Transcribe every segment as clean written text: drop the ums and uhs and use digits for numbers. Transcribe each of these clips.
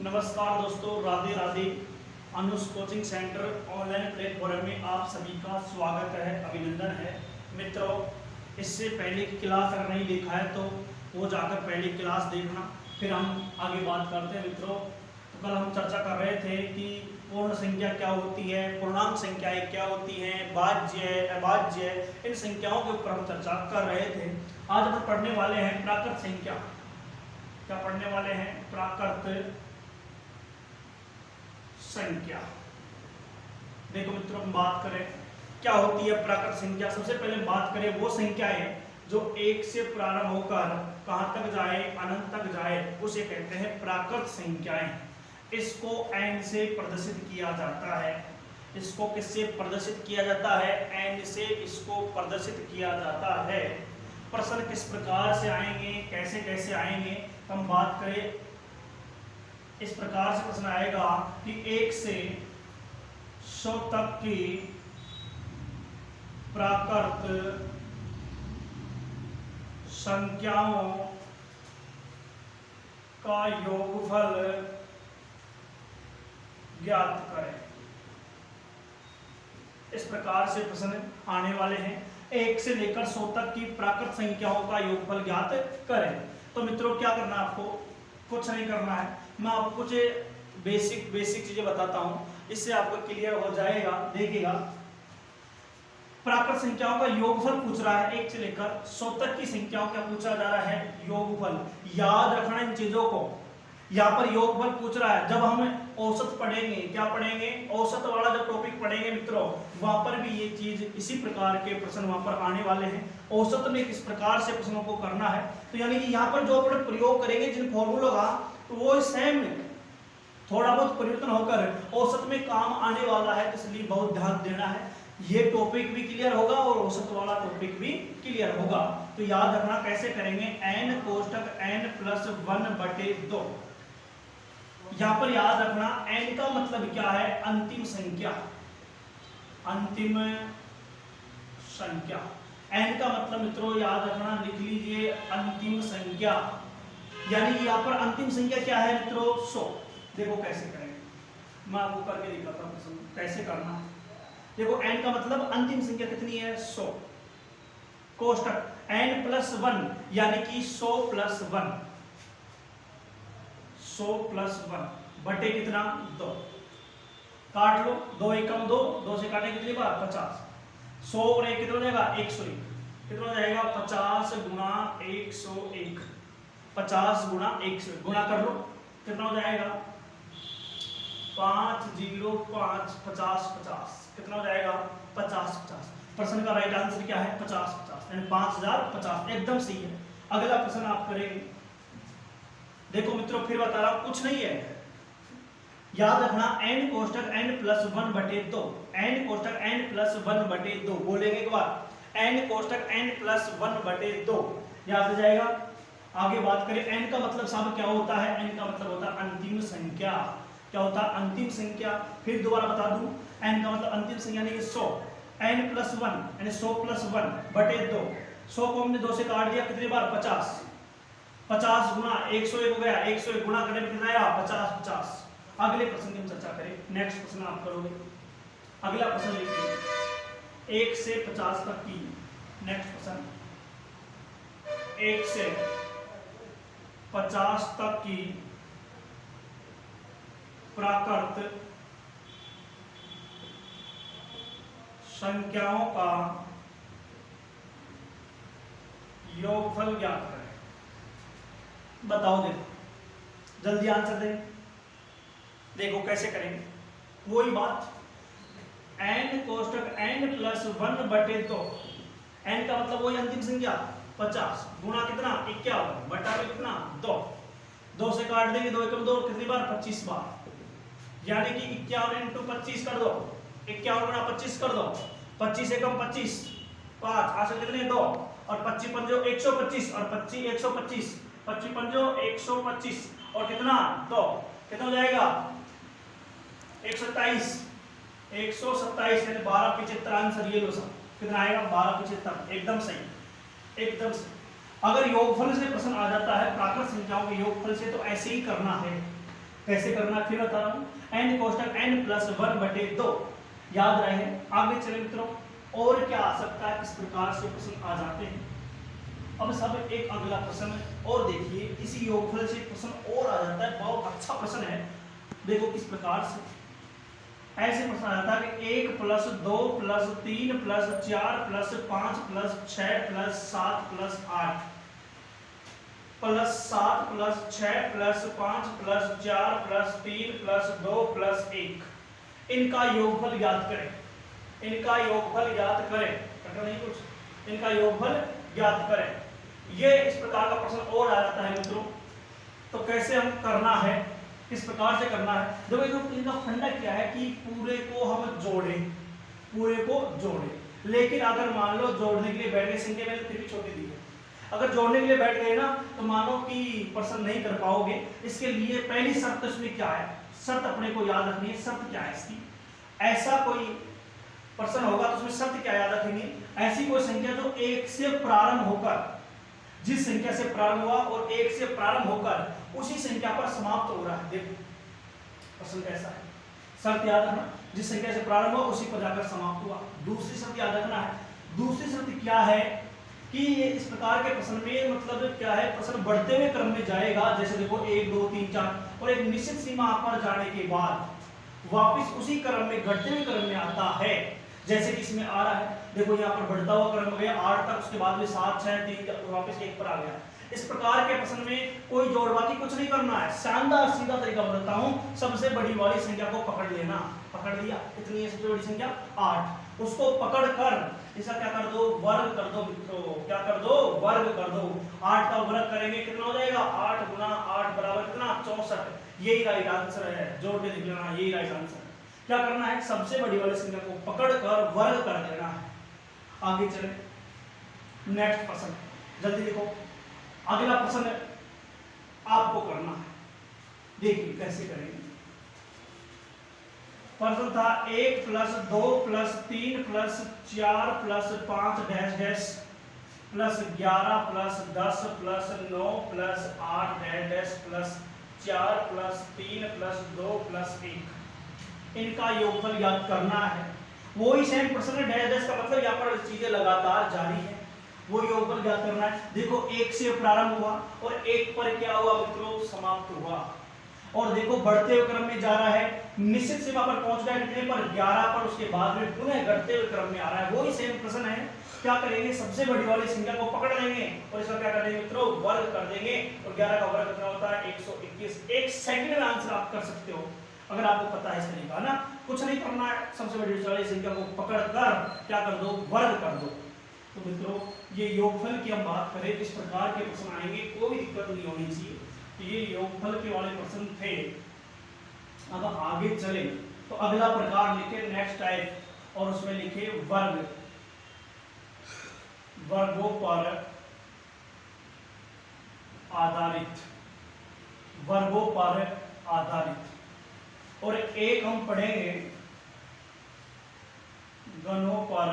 नमस्कार दोस्तों, राधे राधे। अनुस कोचिंग सेंटर ऑनलाइन प्लेटफॉर्म में आप सभी का स्वागत है, अभिनंदन है। मित्रों, इससे पहले की क्लास अगर नहीं देखा है तो वो जाकर पहली क्लास देखना, फिर हम आगे बात करते हैं। मित्रों, तो कल हम चर्चा कर रहे थे कि पूर्ण संख्या क्या होती है, पूर्णांक संख्याएं क्या होती हैं, भाज्य अभाज्य, इन संख्याओं के ऊपर हम चर्चा कर रहे थे। आज हम पढ़ने वाले हैं प्राकृत संख्या। क्या पढ़ने वाले हैं? प्राकृत संख्या। देखो मित्रों, हम बात करें क्या होती है प्राकृत संख्या। सबसे पहले बात करें वो संख्याएं जो एक से प्रारंभ होकर कहां तक जाए, अनंत तक जाए, उसे कहते हैं प्राकृत संख्याएं। इसको एन से प्रदर्शित किया जाता है। इसको किससे प्रदर्शित किया जाता है? एन से इसको प्रदर्शित किया जाता है। प्रश्न किस प्रकार से आएंगे, कैसे कैसे आएंगे, हम बात करें। इस प्रकार से प्रश्न आएगा कि 1 से 100 तक की प्राकृत संख्याओं का योगफल ज्ञात करें। इस प्रकार से प्रश्न आने वाले हैं। 1 से लेकर 100 तक की प्राकृत संख्याओं का योगफल ज्ञात करें। तो मित्रों, क्या करना है आपको? कुछ नहीं करना है। मैं आपको कुछ बेसिक चीजें बताता हूं, इससे आपको क्लियर हो जाएगा। देखिएगा, प्राकृत संख्याओं का योगफल पूछ रहा है। 1 से लेकर 100 तक की संख्याओं का पूछा जा रहा है योगफल। याद रखना इन चीजों को। यहाँ पर योगफल पूछ रहा है। जब हम औसत पढ़ेंगे, क्या पढ़ेंगे? औसत वाला जब टॉपिक पढ़ेंगे मित्रों, वहां पर भी ये चीज, इसी प्रकार के प्रश्न वहां पर आने वाले हैं। औसत में किस प्रकार से प्रश्नों को करना है, तो यानी कि यहाँ पर जो अपने प्रयोग करेंगे जिन फॉर्मूलों का, तो वो सेम थोड़ा बहुत परिवर्तन होकर औसत में काम आने वाला है। इसलिए बहुत ध्यान देना है। ये टॉपिक भी क्लियर होगा और औसत वाला टॉपिक भी क्लियर होगा। तो याद रखना कैसे करेंगे। n कोष्टक n+1/2। यहां पर याद रखना n का मतलब क्या है? अंतिम संख्या। अंतिम संख्या n का मतलब मित्रों याद रखना, लिख लीजिए, अंतिम संख्या। यानी कि यहाँ पर अंतिम संख्या क्या है मित्रों? 100। देखो कैसे करेंगे, मैं आपको करके दिखाता हूँ कैसे करना है। देखो, n का मतलब अंतिम संख्या कितनी है? 100। कोष्टक n+1 यानी कि 100 + 1, 100 + 1 बटे कितना? 2। काट लो, 2 एकम 2, 2 से काटे कितनी बार? 50। 100 और 1 कितना हो जाएगा? 101। कितना हो जाएगा? 50 × 101। 50 × 101 गुणा कर लो, कितना हो जाएगा? 5 0 5 50 50। कितना हो जाएगा? 50 50। प्रश्न का राइट आंसर क्या है? 50 50, यानी 5050। एकदम सही है। अगला प्रश्न आप करेंगे। देखो मित्रों, फिर बता रहा हूं, कुछ नहीं है। याद रखना n कोष्टक n+1/2। n कोष्टक n+1/2 बोलेंगे एक बार। n कोष्टक n+1/2 याद आ जाएगा। आगे बात करें, n का मतलब साहब क्या होता है? n का मतलब होता है अंतिम संख्या। क्या होता है? अंतिम संख्या। फिर दोबारा बता दूं, n का मतलब अंतिम संख्या यानी 100। n+1 यानी 100 + 1/2। 100 को हमने 2 से काट दिया, कितनी बार? 50। 50 गुणा 101 हो गया। 101 गुणा करने में कितना आया? 50 50। अगले प्रश्न की हम चर्चा करें। नेक्स्ट प्रश्न आप करोगे। अगला प्रश्न लिखिए, 1 से 50 तक की। नेक्स्ट प्रश्न, 1 से 50 तक की प्राकृत संख्याओं का योगफल ज्ञात करें। बताओ, देखो जल्दी आंसर दें। देखो कैसे करेंगे, वही बात। n कोष्टक n+1/2। n का मतलब वही अंतिम संख्या 50 गुणा कितना? 51 बटा में कितना? 2। 2 से काट देंगे, 2 एकम 2, कितनी बार? 25 बार। यानी कि 51 × 25 कर दो, 51 × 25 कर दो। 25 एकम 25, 5 आशा कितने? 2 और 25 पंजो 125 और 25 125, 25 पंजो 125 और कितना? 2। कितना हो जाएगा? 127। 127 यानी 1275 आंसर। ये लो सब, कितना आएगा? 1275। एकदम सही, एकदम सही। अगर योगफल से प्रश्न आ जाता है प्राकृत संख्याओं के योगफल से, तो ऐसे ही करना है। कैसे करना है फिर बता रहा हूँ। n कोष्टक n प्लस 1/2 याद रहे। आगे चले मित्रों, और क्या आ सकता है, इस प्रकार से प्रश्न आ जाते हैं। अब सब एक अगला प्रश्न और देखिए, इसी योगफल से प्रश्न और आ जाता है, बहुत अच्छा प्रश्न है। देखो किस प्रकार से ऐसे प्रश्न आ जाता है कि 1 plus 2 plus 3 plus 4 plus 5 plus 6 plus 7 plus 8 plus 7 plus 6 plus 5 plus 4 plus 3 plus 2 plus 1, इनका योगफल ज्ञात करें। इनका योगफल ज्ञात करें, कटा नहीं कुछ, इनका योगफल ज्ञात करें। ये इस प्रकार का प्रश्न और आ जाता है मित्रों। तो कैसे हम करना है, किस प्रकार से करना है, देखो इनका फंडा क्या है कि पूरे को हम जोड़ें, पूरे को जोड़ें। लेकिन अगर मान लो जोड़ने के लिए बैठ गए, संख्या मैंने फिर भी छोटी दी है, अगर जोड़ने के लिए बैठ गए ना तो मानो कि प्रश्न नहीं कर पाओगे। इसके लिए पहली शर्त इसमें क्या है, शर्त अपने को याद रखनी है। शर्त क्या है इसकी, ऐसा कोई प्रश्न होगा तो उसमें शर्त क्या याद रखेंगे, ऐसी कोई संख्या जो 1 से प्रारंभ होकर, जिस संख्या से प्रारंभ हुआ और 1 से प्रारंभ होकर उसी संख्या पर समाप्त हो रहा है। देखो प्रश्न कैसा है, शर्त याद रखना, जिस संख्या से प्रारंभ हुआ उसी पर जाकर समाप्त हुआ। दूसरी शर्त याद रखना है, दूसरी शर्त क्या है कि इस प्रकार के प्रश्न में मतलब क्या है, प्रश्न बढ़ते हुए क्रम में जाएगा। जैसे देखो 1 2 3 4 और एक निश्चित सीमा पर जाने के बाद वापस उसी क्रम में घटते हुए क्रम में आता है। जैसे कि इसमें आ रहा है, देखो यहाँ पर बढ़ता हुआ क्रम गया 8 तक, उसके बाद में 7 6 3 वापस 1 पर आ गया। इस प्रकार के प्रश्न में कोई जोड़बाकी कुछ नहीं करना है, शानदार सीधा तरीका बताता हूँ। सबसे बड़ी वाली संख्या को पकड़ लेना, पकड़ लिया, कितनी है सबसे बड़ी संख्या 8, उसको पकड़ कर इसका क्या कर दो, वर्ग कर दो मित्रों, क्या कर दो, वर्ग कर दो। 8 का वर्ग करेंगे कितना हो जाएगा, 8 गुना 8 बराबर कितना 64, यही राइट आंसर है, जोड़ के देख लेना, यही राइट आंसर। क्या करना है, सबसे बड़ी वाली संख्या को पकड़कर वर्ग कर देना है। आगे चले, नेक्स्ट प्रश्न जल्दी लिखो। अगला प्रश्न आपको करना है, देखिए कैसे करेंगे। प्रश्न था 1 plus 2 plus 3 plus 4 plus 5 dash dash plus 11 plus 10 plus 9 plus 8 dash dash plus 4 plus 3 plus 2 plus 1, इनका योगफल ज्ञात करना है। वही सेम प्रश्न है, डैश डैश का मतलब यहाँ पर चीजें लगातार जारी है, वो योगफल ज्ञात करना है। देखो 1 से प्रारंभ हुआ और 1 पर क्या हुआ मित्रों, समाप्त हुआ। और देखो बढ़ते हुए क्रम में जा रहा है, निश्चित सीमा पर पहुंच गया कितने पर, 11 पर, उसके बाद में पुनः घटते हुए क्रम में आ रहा है। वही सेम प्रश्न है। क्या करेंगे, सबसे बड़ी वाली संख्या को पकड़ लेंगे और इसका क्या करेंगे मित्रों, वर्ग कर देंगे। और 11 का वर्ग कितना होता है 121। 1 सेकंड में आंसर आप कर सकते हो अगर आपको पता है इस तरीका ना। कुछ नहीं करना है, सबसे बड़ी वाली संख्या को पकड़ कर क्या कर दो, वर्ग कर दो। तो मित्रों ये योगफल की हम बात करें, इस प्रकार के प्रश्न आएंगे, कोई दिक्कत नहीं होनी चाहिए। तो ये योगफल के वाले प्रश्न थे। अब आगे चले तो अगला प्रकार लिखे, नेक्स्ट टाइप, और उसमें लिखे वर्ग, वर्गों पर आधारित, वर्गों पर आधारित। और एक हम पढ़ेंगे गणों पर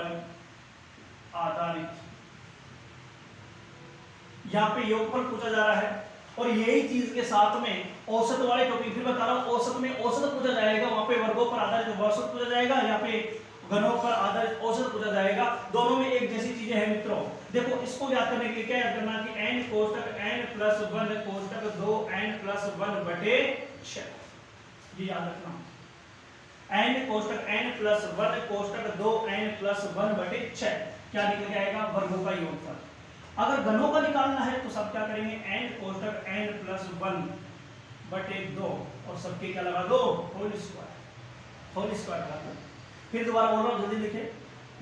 आधारित। यहाँ पे योगफल पूछा जा रहा है और यही चीज के साथ में औसत वाले टॉपिक फिर बता रहा हूं, औसत में औसत पूछा जाएगा, वहां पे वर्गों पर आधारित औसत पूछा जाएगा, यहाँ पे घनों पर आधारित औसत पूछा जाएगा। दोनों में एक जैसी चीजें हैं मित्रों। देखो इसको याद करने के लिए क्या याद करना कि n कोष्टक n plus 1 कोष्टक 2 n plus 1 बटे 6, ये याद रखना। n कोष्टक n plus 1 कोष्टक 2 n plus 1 बटे 6 क्या निकल जाएगा, वर्गों का योगफल। अगर घनों का निकालना है तो सब क्या करेंगे, n कोष्टक n प्लस 1 बटे 2 और सबके क्या लगा दो, होल स्क्वायर, होल स्क्वायर लगा दो। फिर दोबारा बोल रहा हूं, जल्दी लिखे।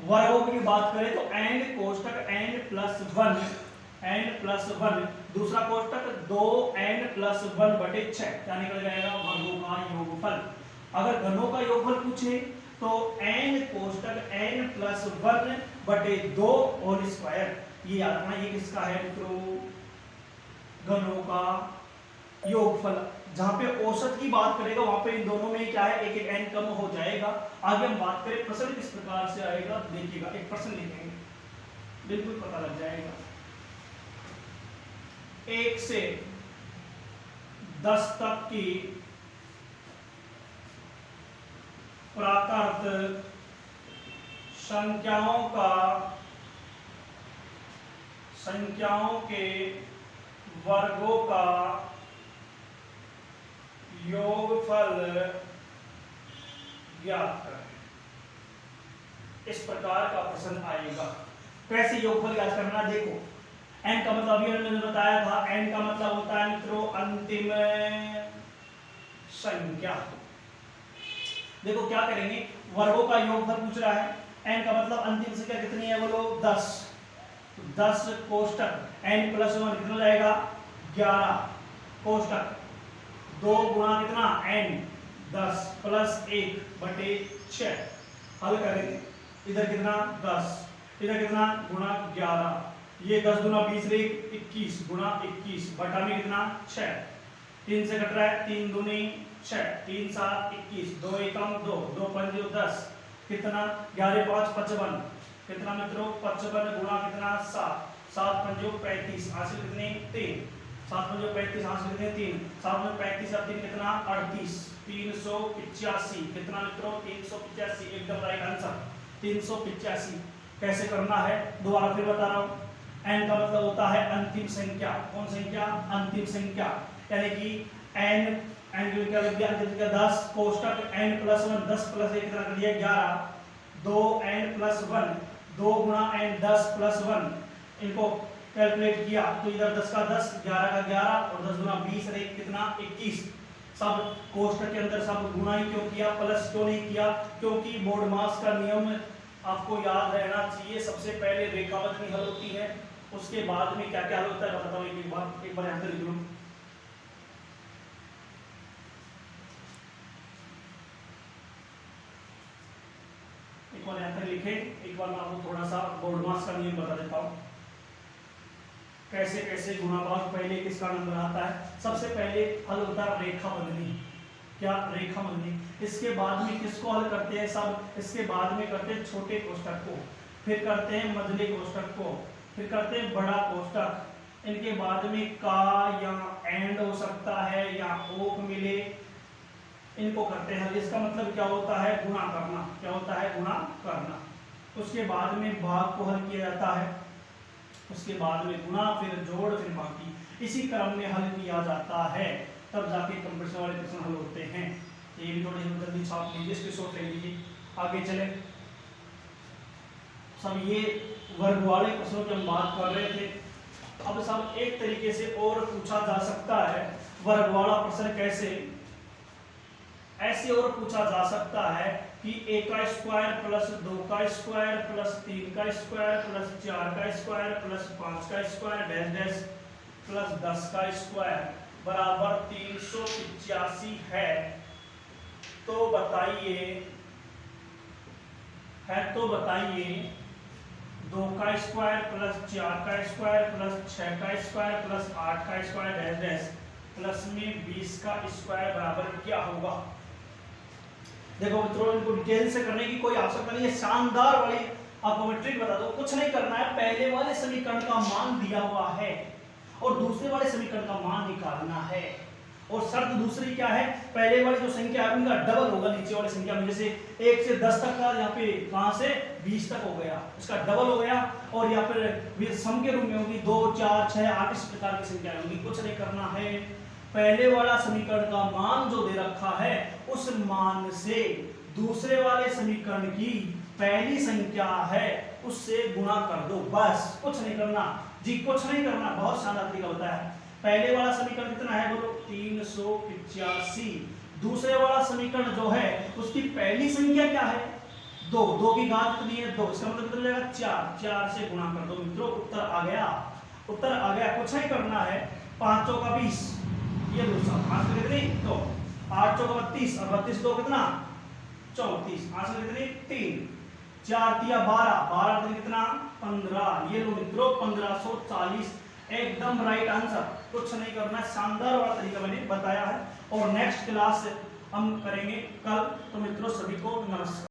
वर्गों की बात करें तो n कोष्टक n plus 1 n plus 1, दूसरा कोष्टक 2n प्लस 1 बटे 6 क्या निकल जाएगा, वर्गों का योगफल। अगर घनों का योगफल पूछे तो n कोष्टक n प्लस 1 बटे 2 होल स्क्वायर, ये याद रखना। ये किसका है मित्रों, घनों का योगफल। जहां पे औसत की बात करेगा वहां पे इन दोनों में क्या है, एक एक n कम हो जाएगा। आगे हम बात करें प्रश्न किस प्रकार से आएगा, देखिएगा एक प्रश्न लिखेंगे, बिल्कुल पता लग जाएगा। 1 से 10 तक की प्राकृत संख्याओं के वर्गों का योगफल ज्ञात करें। इस प्रकार का प्रश्न आएगा। कैसे योगफल ज्ञात करना, देखो n का मतलब अभी मैंने बताया था, n का मतलब होता है मित्रों अंतिम संख्या। देखो क्या करेंगे, वर्गों का योगफल पूछ रहा है, n का मतलब अंतिम संख्या कितनी है बोलो 10, 10 कोष्टक n प्लस 1 कितना हो जाएगा 11 कोष्टक 2 गुणा कितना n 10 प्लस 1 बटे 6। हल करेंगे, इधर कितना 10, इधर कितना गुणा 11, ये 10 गुना 20 रे 21 गुणा 21 बटा में कितना 6, 3 से कट रहा है 3 दूनी 6, 3 7 21, 2 एकम 2, 2 पंजे 10, कितना 11 5 55, कितना मित्रों 55 गुणा कितना 7, 7 पंजो 35, हासिल कितने 3, 7 पंजो 35, हासिल कितने 3, 7 में 35 अब 3 कितना 38, 385, कितना मित्रों 385, एकदम राइट आंसर 385। कैसे करना है दोबारा फिर बता रहा हूं, n का मतलब होता है अंतिम संख्या। कौन संख्या, अंतिम संख्या, यानी कि n क्या लिख दिया अंतिम संख्या 10 कोष्टक n प्लस 1, 10 प्लस 1 कितना कर दिया 11, 2n प्लस 1, 2 गुणा n 10 प्लस 1, इनको कैलकुलेट किया तो इधर 10 का 10, 11 का 11 और 10 गुना 20 रे कितना 21। सब कोष्टक के अंदर सब गुणा ही क्यों किया, प्लस क्यों नहीं किया, क्योंकि बोर्ड मास का नियम आपको याद रहना चाहिए। सबसे पहले रेखाबंधनी हल होती है, उसके बाद में क्या क्या हल होता है बताता हूं एक बार यहाँ पे लिख लो। एक बार यहाँ पे लिखे, एक बार मैं आपको थोड़ा सा बोर्ड मास का नियम बता देता हूँ, कैसे कैसे गुणा भाग पहले किसका नंबर आता है। सबसे पहले हल होता है रेखाबंधनी, क्या रेखाबंधनी, इसके बाद में किसको हल करते हैं सब, इसके बाद में करते हैं छोटे कोष्टक को, फिर करते हैं मझले कोष्टक को, फिर करते हैं बड़ा कोष्टक, इनके बाद में का या एंड हो सकता है या ओक मिले, इनको करते हैं। इसका मतलब क्या होता है गुणा करना, क्या होता है गुणा करना। उसके बाद में भाग को हल किया जाता है, उसके बाद में गुणा, फिर जोड़, फिर बाकी, इसी क्रम में हल किया जाता है, तब जाके कंप्रेशन वाले प्रश्न हल होते हैं। ये भी थोड़ी जल्दी छाप लीजिए, इसके शॉर्ट ले लीजिए। आगे चले, सब ये वर्ग वाले प्रश्नों की हम बात कर रहे थे। अब सब एक तरीके से और पूछा जा सकता है वर्ग वाला प्रश्न, कैसे ऐसे और पूछा जा सकता है कि a का स्क्वायर प्लस 2 का स्क्वायर प्लस 3 का स्क्वायर प्लस 4 का स्क्वायर प्लस 5 का स्क्वायर डैश डैश प्लस 10 का स्क्वायर बराबर 385 है, तो बताइए 2 का स्क्वायर प्लस 4 का स्क्वायर प्लस 6 का स्क्वायर प्लस 8 का स्क्वायर डैश डैश प्लस में 20 का स्क्वायर बराबर क्या होगा। देखो मित्रों, इनको डिटेल से करने की कोई आवश्यकता नहीं है, शानदार वाली आपको मैं ट्रिक बता दो, कुछ नहीं करना है। पहले वाले समीकरण का मान दिया हुआ है और दूसरे वाले समीकरण का मान निकालना है, और शर्त दूसरी क्या है, पहले वाली जो संख्या है उनका डबल होगा नीचे वाली संख्या में। जैसे 1 से 10 तक का यहाँ पे कहां से 20 तक हो गया, उसका डबल हो गया, और यहाँ पर सम के रूप में होगी 2 4 6 8 इस प्रकार की संख्या होगी। कुछ नहीं करना है, पहले वाला समीकरण का मान जो दे रखा है उस मान से दूसरे वाले समीकरण की पहली संख्या है उससे गुणा कर दो, बस। कुछ नहीं करना जी, कुछ नहीं करना, बहुत शानदार तरीका होता है। पहले वाला समीकरण कितना है बोलो 385, दूसरे वाला समीकरण जो है उसकी पहली संख्या क्या है 2, 2 की घात कितनी है 2, इसका मतलब कितना जाएगा 4, 4 से गुणा कर दो मित्रों, उत्तर आ गया, उत्तर आ गया। कुछ नहीं करना है, 5 चौका 20, ये दूसरा 5 कितनी तो 8 चौका 32 और 32 दो कितना 34, आंसर कितनी 3, 4 तिया 12, 12 कितना 15, ये लो मित्रों 1540, एकदम राइट आंसर। कुछ नहीं करना, शानदार वाला तरीका मैंने बताया है, और नेक्स्ट क्लास हम करेंगे कल। तो मित्रों सभी को नमस्कार।